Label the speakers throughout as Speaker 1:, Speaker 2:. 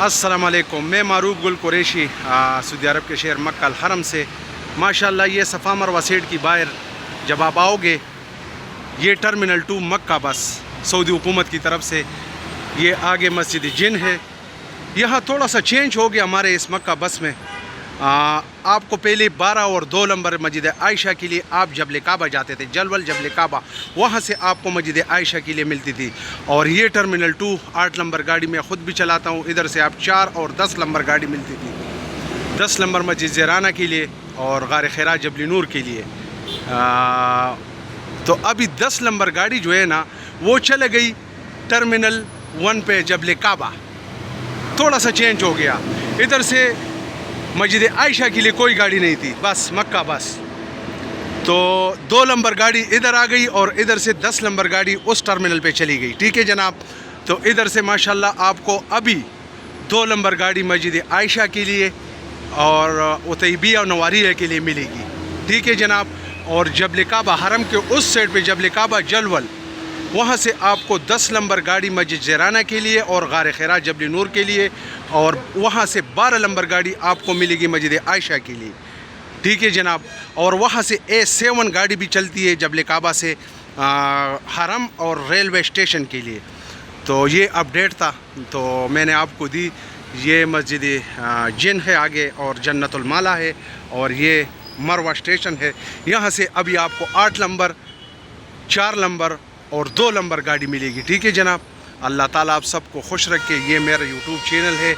Speaker 1: अस्सलाम वालेकुम। मैं मारूफ गुल कुरैशी सऊदी अरब के शहर मक्का अल हरम से। माशाल्लाह ये सफ़ा मरवा सेट की बाहर जब आप आओगे, ये टर्मिनल 2 मक्का बस सऊदी हुकूमत की तरफ से, ये आगे मस्जिद जिन है। यहाँ थोड़ा सा चेंज हो गया हमारे इस मक्का बस में। आपको पहले 12 और 2 नंबर मस्जिद आयशा के लिए आप जबल काबा जाते थे, जलवल जबल काबा, वहाँ से आपको मस्जिद आयशा के लिए मिलती थी। और ये टर्मिनल 2 8 नंबर गाड़ी मैं ख़ुद भी चलाता हूँ, इधर से आप 4 और 10 नंबर गाड़ी मिलती थी। 10 नंबर मस्जिद ज़राना के लिए और गार खैरा जबल नूर के लिए। तो अभी 10 नंबर गाड़ी जो है ना वो चले गई टर्मिनल 1 पे जबल काबा। थोड़ा सा चेंज हो गया, इधर से मस्जिद आयशा के लिए कोई गाड़ी नहीं थी, बस मक्का बस। तो 2 नंबर गाड़ी इधर आ गई और इधर से 10 नंबर गाड़ी उस टर्मिनल पे चली गई। ठीक है जनाब। तो इधर से माशाल्लाह आपको अभी 2 नंबर गाड़ी मस्जिद आयशा के लिए और उतैबिया नवारिया के लिए मिलेगी। ठीक है जनाब। और जबल काबा हरम के उस साइड पे जबल काबा जलवल, वहाँ से आपको 10 नंबर गाड़ी मस्जिद ज़राना के लिए और गार खैरा जबल नूर के लिए, और वहाँ से 12 नंबर गाड़ी आपको मिलेगी मस्जिद आयशा के लिए। ठीक है जनाब। और वहाँ से A7 गाड़ी भी चलती है जबल काबा से हरम और रेलवे स्टेशन के लिए। तो ये अपडेट था तो मैंने आपको दी। ये मस्जिद जिन है आगे और जन्नतुल माला है, और ये मरवा स्टेशन है। यहाँ से अभी आपको 8 नंबर, 4 नंबर और 2 नंबर गाड़ी मिलेगी। ठीक है जनाब। अल्लाह ताला आप सबको खुश रखे। ये मेरा यूट्यूब चैनल है,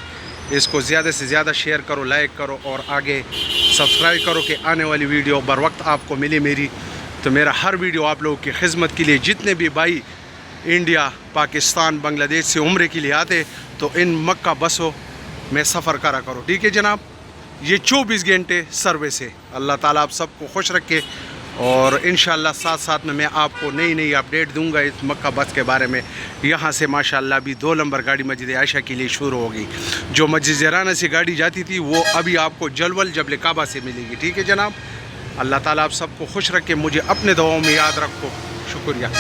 Speaker 1: इसको ज़्यादा से ज़्यादा शेयर करो, लाइक करो और आगे सब्सक्राइब करो कि आने वाली वीडियो बर वक्त आपको मिले मेरी। तो मेरा हर वीडियो आप लोगों की खिदमत के लिए, जितने भी भाई इंडिया, पाकिस्तान, बांग्लादेश से उम्रे के लिए आते तो इन मक्का बसों में सफ़र करा करो। ठीक है जनाब। ये 24 घंटे सर्विस है। अल्लाह ताला आप सबको खुश रखे और इंशाअल्लाह साथ साथ में मैं आपको नई नई अपडेट दूंगा इस मक्का बस के बारे में। यहाँ से माशाअल्लाह अभी 2 नंबर गाड़ी मस्जिद आयशा के लिए शुरू होगी। जो मस्जिद ज़राना से गाड़ी जाती थी वो अभी आपको जलवल जबल काबा से मिलेगी। ठीक है जनाब। अल्लाह ताला आप सबको खुश रखे, मुझे अपने दुआओं में याद रखो। शुक्रिया।